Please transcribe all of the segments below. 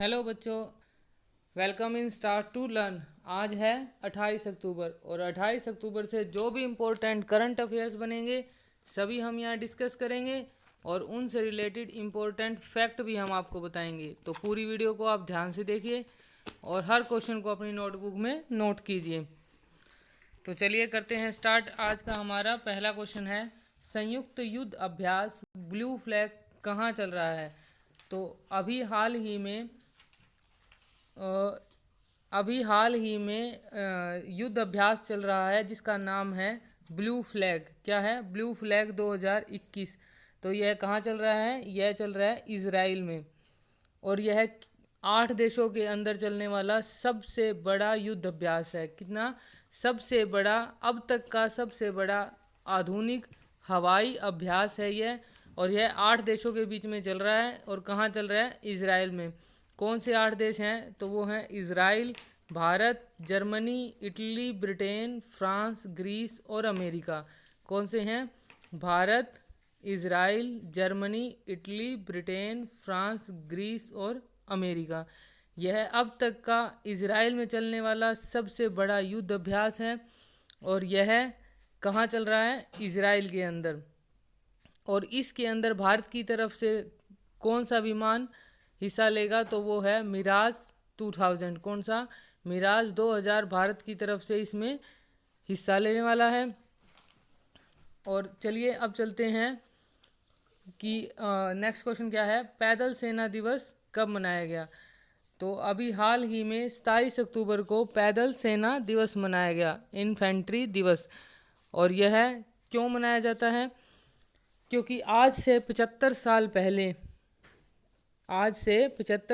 Hello बच्चों, welcome in start to learn. आज है 28 अक्टूबर और 28 अक्टूबर से जो भी इम्पोर्टेंट करंट अफेयर्स बनेंगे सभी हम यहाँ डिस्कस करेंगे और उनसे रिलेटेड इम्पोर्टेंट फैक्ट भी हम आपको बताएंगे। तो पूरी वीडियो को आप ध्यान से देखिए और हर क्वेश्चन को अपनी नोटबुक में नोट कीजिए। तो चलिए करते हैं स्टार्ट। आज का हमारा पहला क्वेश्चन है, संयुक्त युद्ध अभ्यास ब्लू फ्लैग कहाँ चल रहा है? तो अभी हाल ही में युद्ध अभ्यास चल रहा है जिसका नाम है ब्लू फ्लैग। क्या है? Blue flag 2021। तो यह कहाँ चल रहा है? यह चल रहा है इजराइल में और यह 8 देशों के अंदर चलने वाला सबसे बड़ा युद्ध अभ्यास है। कितना? सबसे बड़ा, अब तक का सबसे बड़ा आधुनिक हवाई अभ्यास है यह। और यह 8 देशों के बीच में चल रहा है। और कहाँ चल रहा है? इजराइल में। कौन से 8 देश हैं? तो वो हैं Israel, Bharat, Germany, Italy, Britain, France, Greece और अमेरिका। कौन से हैं? Bharat, Israel, Germany, Italy, Britain, France, Greece और अमेरिका। यह अब तक का इजराइल में चलने वाला सबसे बड़ा युद्ध अभ्यास है और यह कहाँ चल रहा है? इजराइल के अंदर। और इसके अंदर भारत की तरफ से कौन सा विमान हिस्सा लेगा? तो वो है मिराज 2000। कौन सा? मिराज 2000 भारत की तरफ से इसमें हिस्सा लेने वाला है। और चलिए अब चलते हैं कि नेक्स्ट क्वेश्चन क्या है, पैदल सेना दिवस कब मनाया गया? तो अभी हाल ही में 27 अक्टूबर को पैदल सेना दिवस मनाया गया, इन्फेंट्री दिवस। और यह क्यों मनाया जाता है? क्योंकि आज से 75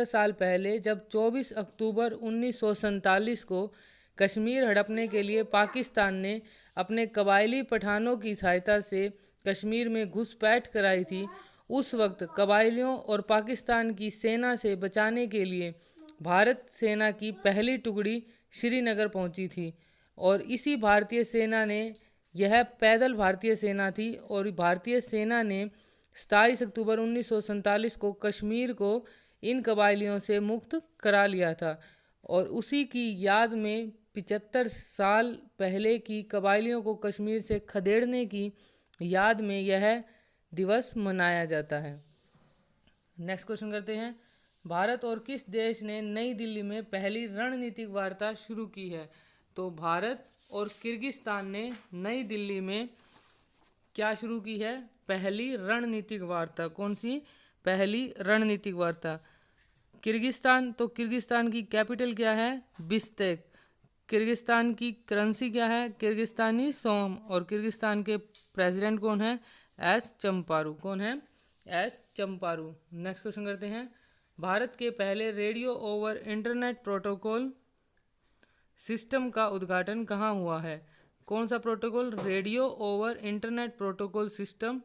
साल पहले जब 24 अक्टूबर 1947 को कश्मीर हड़पने के लिए पाकिस्तान ने अपने कबायली पठानों की सहायता से कश्मीर में घुसपैठ कराई थी, उस वक्त कबायलियों और पाकिस्तान की सेना से बचाने के लिए भारत सेना की पहली टुकड़ी श्रीनगर पहुंची थी। और इसी भारतीय सेना ने, यह पैदल भारतीय सेना थी और भारतीय सेना ने 27 अक्टूबर 1947 को कश्मीर को इन कबायलियों से मुक्त करा लिया था। और उसी की याद में 75 साल पहले की कबायलियों को कश्मीर से खदेड़ने की याद में यह दिवस मनाया जाता है। नेक्स्ट क्वेश्चन करते हैं, भारत और किस देश ने नई दिल्ली में पहली रणनीतिक वार्ता शुरू की है? तो भारत और किर्गिस्तान ने नई दिल्ली में क्या शुरू की है? पहली रणनीतिक वार्ता। कौन सी? पहली रणनीतिक वार्ता। किर्गिस्तान, तो किर्गिस्तान की कैपिटल क्या है? बिश्केक। किर्गिस्तान की करेंसी क्या है? Kyrgyzstani som. और किर्गिस्तान के प्रेसिडेंट कौन है? एस चंपारू। कौन है? एस चंपारू। नेक्स्ट क्वेश्चन करते हैं, भारत के पहले radio over internet protocol system का उद्घाटन कहाँ हुआ है? कौन सा protocol? Radio over internet protocol system.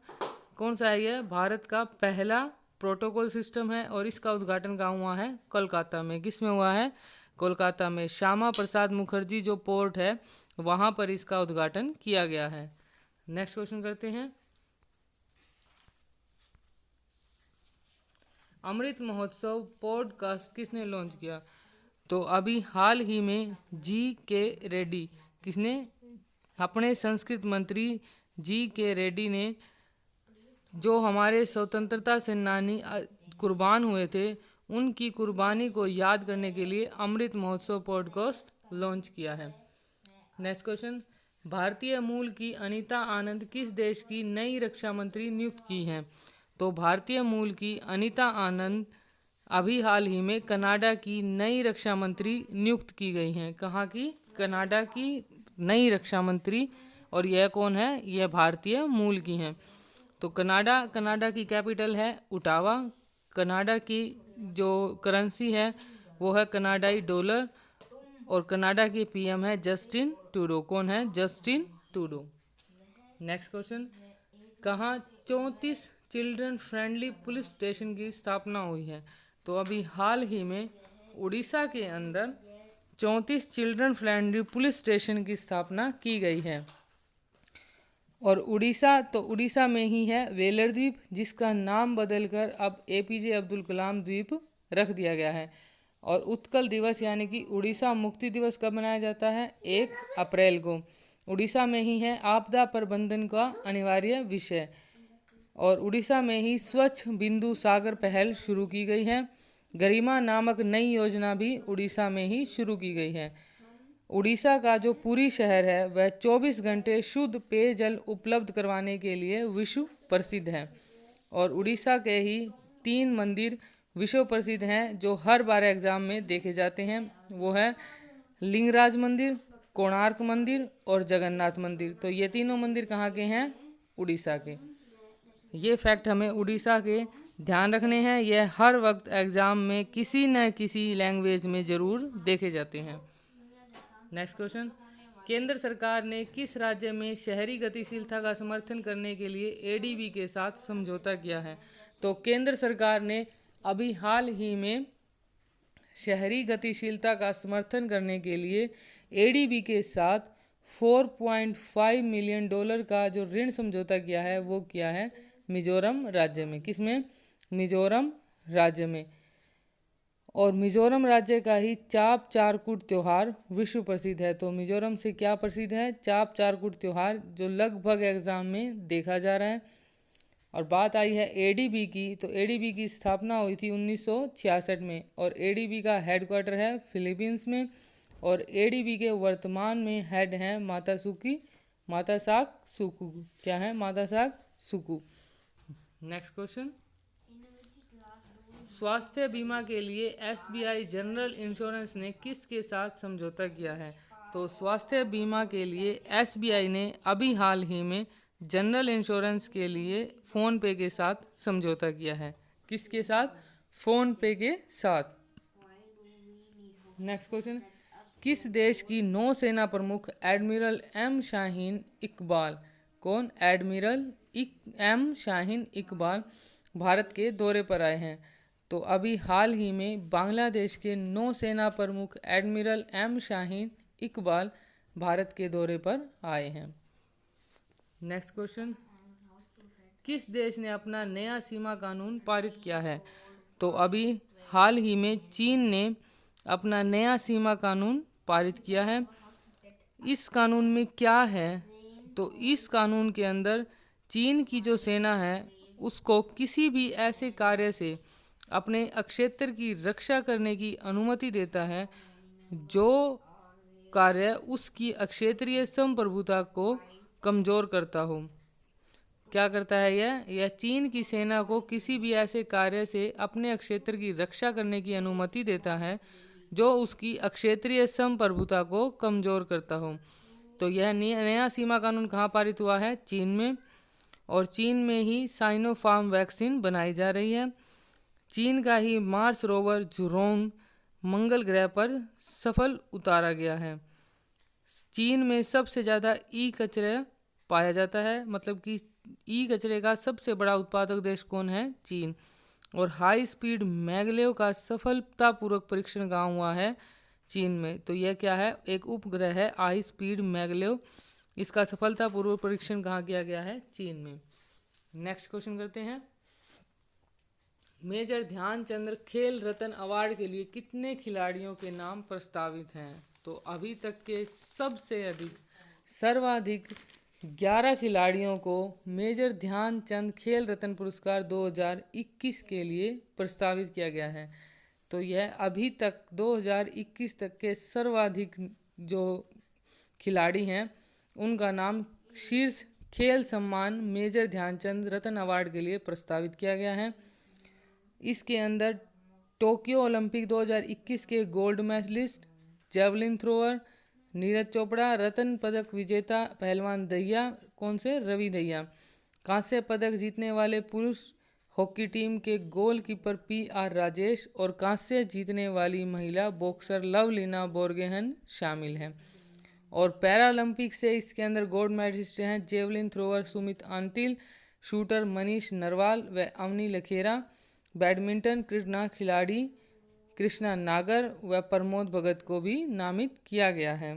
कौन सा है यह? भारत का पहला प्रोटोकॉल सिस्टम है और इसका उद्घाटन कहाँ हुआ है? कोलकाता में। किस में हुआ है? कोलकाता में। श्यामा प्रसाद मुखर्जी जो पोर्ट है वहाँ पर इसका उद्घाटन किया गया है। नेक्स्ट क्वेश्चन करते हैं, अमृत महोत्सव पॉडकास्ट किसने लॉन्च किया? तो अभी हाल ही में जी.के. रेड्डी, किसने? अपने संस्कृत मंत्री जी.के. रेड्डी ने, जो हमारे स्वतंत्रता सेनानी कुर्बान हुए थे, उनकी कुर्बानी को याद करने के लिए अमृत महोत्सव पॉडकास्ट लॉन्च किया है। नेक्स्ट क्वेश्चन, भारतीय मूल की अनीता आनंद किस देश की नई रक्षा मंत्री नियुक्त की हैं? तो भारतीय मूल की अनीता आनंद अभी हाल ही में कनाडा की नई रक्षा मंत्री नियुक्त की गई हैं। कहाँ की? कनाडा की नई रक्षा मंत्री। और यह कौन है? यह भारतीय मूल की हैं। तो कनाडा की कैपिटल है ओटावा। कनाडा की जो करेंसी है वो है कनाडाई डॉलर और कनाडा के पीएम है जस्टिन ट्रूडो। कौन है? Justin Trudeau. नेक्स्ट क्वेश्चन, कहाँ 34 चिल्ड्रन फ्रेंडली पुलिस स्टेशन की स्थापना हुई है? तो अभी हाल ही में उड़ीसा के अंदर 34 चिल्ड्रन फ्रेंडली पुलिस स्टेशन की स्थापना की गई है। और उड़ीसा में ही है वेलर द्वीप, जिसका नाम बदलकर अब एपीजे अब्दुल कलाम द्वीप रख दिया गया है। और उत्कल दिवस यानी कि उड़ीसा मुक्ति दिवस कब मनाया जाता है? 1 अप्रैल को। उड़ीसा में ही है आपदा प्रबंधन का अनिवार्य विषय। और उड़ीसा में ही स्वच्छ बिंदु सागर पहल शुरू की गई है। गरिमा नामक नई योजना भी उड़ीसा में ही शुरू की गई है। उड़ीसा का जो पुरी शहर है वह 24 घंटे शुद्ध पेयजल उपलब्ध करवाने के लिए विश्व प्रसिद्ध है। और उड़ीसा के ही 3 मंदिर विश्व प्रसिद्ध हैं जो हर बार एग्जाम में देखे जाते हैं। वो है लिंगराज मंदिर, कोणार्क मंदिर और जगन्नाथ मंदिर। तो ये तीनों मंदिर कहाँ के हैं? उड़ीसा के। ये फैक्ट हमें उड़ीसा के ध्यान रखने हैं। यह हर वक्त एग्जाम में किसी न किसी लैंग्वेज में ज़रूर देखे जाते हैं। नेक्स्ट क्वेश्चन, केंद्र सरकार ने किस राज्य में शहरी गतिशीलता का समर्थन करने के लिए एडीबी के साथ समझौता किया है? तो केंद्र सरकार ने अभी हाल ही में शहरी गतिशीलता का समर्थन करने के लिए एडीबी के साथ $4.5 मिलियन का जो ऋण समझौता किया है वो किया है मिजोरम राज्य में। किसमें? मिजोरम राज्य में। और मिजोरम राज्य का ही चाप चारकुट त्यौहार विश्व प्रसिद्ध है। तो मिजोरम से क्या प्रसिद्ध है? चाप चारकुट त्यौहार, जो लगभग एग्जाम में देखा जा रहा है। और बात आई है एडीबी की, तो एडीबी की स्थापना हुई थी 1966 में और एडीबी का हेडक्वार्टर है फिलीपींस में। और एडीबी के वर्तमान में हेड हैं मातासाक सुकु। क्या है? मातासाक सुकु। नेक्स्ट क्वेश्चन, स्वास्थ्य बीमा के लिए एसबीआई जनरल इंश्योरेंस ने किसके साथ समझौता किया है? तो स्वास्थ्य बीमा के लिए एसबीआई ने अभी हाल ही में जनरल इंश्योरेंस के लिए फ़ोन पे के साथ समझौता किया है। किसके साथ? फ़ोन पे के साथ। नेक्स्ट क्वेश्चन, किस देश की नौसेना प्रमुख एडमिरल एम शाहीन इकबाल, कौन? एडमिरल एम शाहीन इकबाल भारत के दौरे पर आए हैं। तो अभी हाल ही में बांग्लादेश के नौसेना प्रमुख एडमिरल एम शाहीन इकबाल भारत के दौरे पर आए हैं। नेक्स्ट क्वेश्चन, किस देश ने अपना नया सीमा कानून पारित किया है? तो अभी हाल ही में चीन ने अपना नया सीमा कानून पारित किया है। इस कानून में क्या है? तो इस कानून के अंदर चीन की जो सेना है उसको किसी भी ऐसे कार्य से अपने अक्षेत्र की रक्षा करने की अनुमति देता है जो कार्य उसकी अक्षेत्रीय संप्रभुता को कमज़ोर करता हो। क्या करता है यह चीन की सेना को किसी भी ऐसे कार्य से अपने अक्षेत्र की रक्षा करने की अनुमति देता है जो उसकी अक्षेत्रीय संप्रभुता को कमज़ोर करता हो। तो यह नया सीमा कानून कहाँ पारित हुआ है? चीन में। और चीन में ही साइनोफार्म वैक्सीन बनाई जा रही है। चीन का ही मार्स रोवर झुरोंग मंगल ग्रह पर सफल उतारा गया है। चीन में सबसे ज़्यादा ई कचरा पाया जाता है, मतलब कि ई कचरे का सबसे बड़ा उत्पादक देश कौन है? चीन। और हाई स्पीड मैगलेव का सफलतापूर्वक परीक्षण कहाँ हुआ है? चीन में। तो यह क्या है? एक उपग्रह है हाई स्पीड मैगलेव। इसका सफलतापूर्वक परीक्षण कहाँ किया गया है? चीन में। नेक्स्ट क्वेश्चन करते हैं, मेजर ध्यानचंद खेल रत्न अवार्ड के लिए कितने खिलाड़ियों के नाम प्रस्तावित हैं? तो अभी तक के सबसे अधिक सर्वाधिक 11 खिलाड़ियों को मेजर ध्यानचंद खेल रत्न पुरस्कार 2021 के लिए प्रस्तावित किया गया है। तो यह अभी तक 2021 तक के सर्वाधिक जो खिलाड़ी हैं उनका नाम शीर्ष खेल सम्मान मेजर ध्यानचंद रत्न अवार्ड के लिए प्रस्तावित किया गया है। इसके अंदर टोक्यो ओलंपिक 2021 के gold medalist javelin thrower Neeraj Chopra, रत्न पदक विजेता पहलवान दहिया, कौन से? रवि दहिया, कांस्य पदक जीतने वाले पुरुष हॉकी टीम के गोलकीपर PR राजेश और कांस्य जीतने वाली महिला बॉक्सर लवलीना बोर्गेहन शामिल हैं। और पैरालंपिक से इसके अंदर गोल्ड मेडलिस्ट हैं javelin thrower Sumit Antil, shooter Manish Narwal व अवनी लखेरा, बैडमिंटन खिलाड़ी कृष्णा नागर व प्रमोद भगत को भी नामित किया गया है।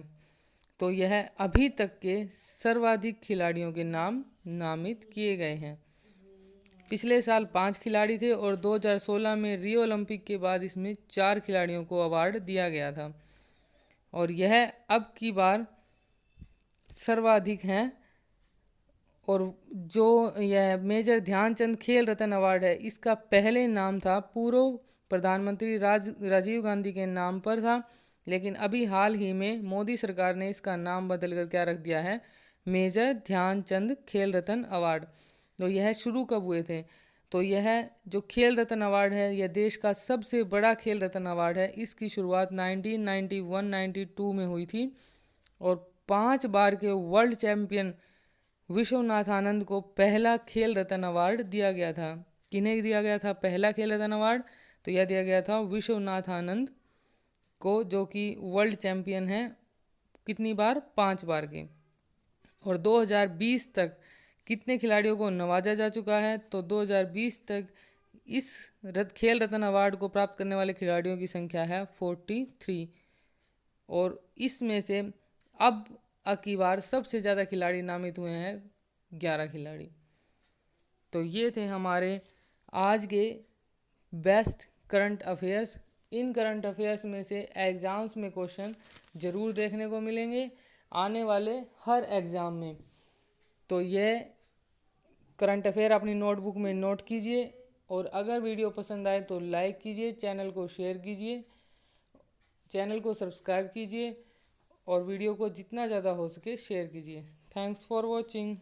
तो यह अभी तक के सर्वाधिक खिलाड़ियों के नाम नामित किए गए हैं। पिछले साल 5 खिलाड़ी थे और 2016 में रियो ओलंपिक के बाद इसमें 4 खिलाड़ियों को अवार्ड दिया गया था। और यह अब की बार सर्वाधिक हैं। और जो यह मेजर ध्यानचंद खेल रत्न अवार्ड है, इसका पहले नाम था पूर्व प्रधानमंत्री राजीव गांधी के नाम पर था, लेकिन अभी हाल ही में मोदी सरकार ने इसका नाम बदल कर क्या रख दिया है, मेजर ध्यानचंद खेल रत्न अवार्ड। तो यह शुरू कब हुए थे? तो यह जो खेल रत्न अवार्ड है, यह देश का सबसे बड़ा खेल रत्न अवार्ड है। इसकी शुरुआत 1991-92 में हुई थी और 5 बार के वर्ल्ड चैंपियन विश्वनाथ आनंद को पहला खेल रत्न अवार्ड दिया गया था। किन्हें दिया गया था पहला खेल रत्न अवार्ड? तो यह दिया गया था विश्वनाथ आनंद को, जो कि वर्ल्ड चैंपियन हैं कितनी बार? 5 बार के। और 2020 तक कितने खिलाड़ियों को नवाजा जा चुका है? तो 2020 तक इस खेल रत्न अवार्ड को प्राप्त करने वाले खिलाड़ियों की संख्या है 43। और इसमें से अब की बार सबसे ज़्यादा खिलाड़ी नामित हुए हैं 11 खिलाड़ी। तो ये थे हमारे आज के बेस्ट करंट अफेयर्स। इन करंट अफेयर्स में से एग्ज़ाम्स में क्वेश्चन ज़रूर देखने को मिलेंगे आने वाले हर एग्ज़ाम में। तो ये करंट अफेयर अपनी नोटबुक में नोट कीजिए और अगर वीडियो पसंद आए तो लाइक कीजिए, चैनल को शेयर कीजिए, चैनल को सब्सक्राइब कीजिए और वीडियो को जितना ज़्यादा हो सके शेयर कीजिए। Thanks for watching.